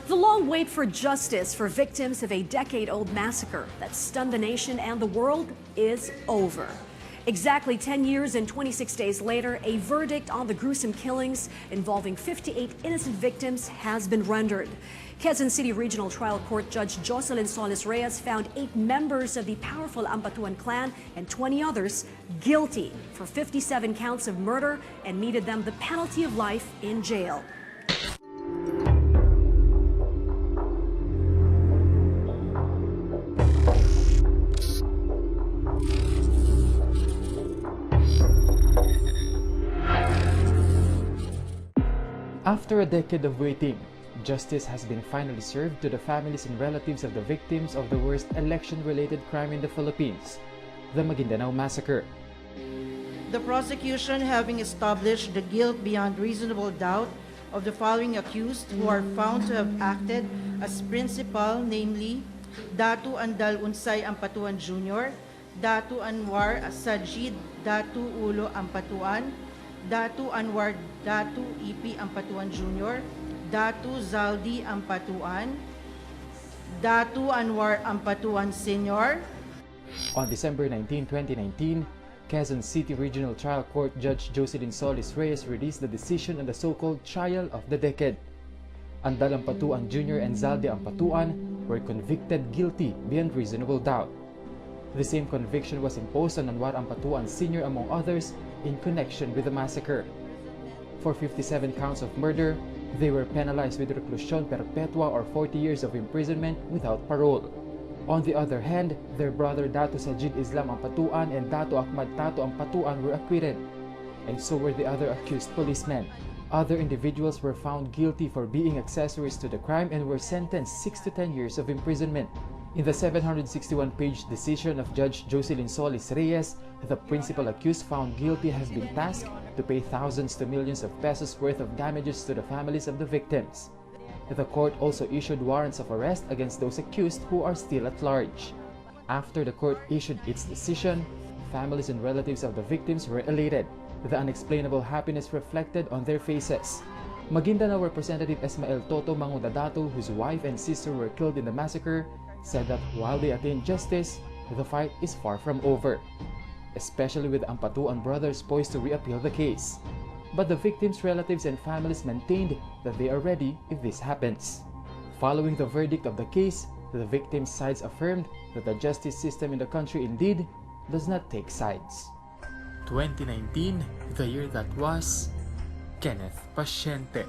The long wait for justice for victims of a decade-old massacre that stunned the nation and the world is over. Exactly 10 years and 26 days later, a verdict on the gruesome killings involving 58 innocent victims has been rendered. Quezon City Regional Trial Court Judge Jocelyn Solis Reyes found 8 members of the powerful Ampatuan clan and 20 others guilty for 57 counts of murder and meted them the penalty of life in jail. After a decade of waiting, justice has been finally served to the families and relatives of the victims of the worst election-related crime in the Philippines, the Maguindanao Massacre. The prosecution having established the guilt beyond reasonable doubt of the following accused who are found to have acted as principal, namely Datu Andal Unsay Ampatuan Jr., Datu Anwar Sajid Datu Ulo Ampatuan, Datu Anwar Datu Ipi Ampatuan Jr., Datu Zaldi Ampatuan, Datu Anwar Ampatuan Sr. On December 19, 2019, Quezon City Regional Trial Court Judge Jocelyn Solis Reyes released the decision on the so-called trial of the decade. Andal Ampatuan Jr. and Zaldi Ampatuan were convicted guilty beyond reasonable doubt. The same conviction was imposed on Anwar Ampatuan Sr. among others in connection with the massacre. For 57 counts of murder, they were penalized with reclusion perpetua or 40 years of imprisonment without parole. On the other hand, their brother Datu Sajid Islam Ampatuan and Datu Ahmad Tato Ampatuan were acquitted, and so were the other accused policemen. Other individuals were found guilty for being accessories to the crime and were sentenced 6 to 10 years of imprisonment. In the 761-page decision of Judge Jocelyn Solis Reyes, the principal accused found guilty has been tasked to pay thousands to millions of pesos worth of damages to the families of the victims. The court also issued warrants of arrest against those accused who are still at large. After the court issued its decision, families and relatives of the victims were elated, the unexplainable happiness reflected on their faces. Maguindanao Representative Esmael Toto Mangudadato, whose wife and sister were killed in the massacre, said that while they attain justice, the fight is far from over, especially with Ampatuan brothers poised to reappeal the case. But the victims' relatives and families maintained that they are ready if this happens. Following the verdict of the case, the victims' sides affirmed that the justice system in the country indeed does not take sides. 2019, the year that was, Kenneth Pasyente.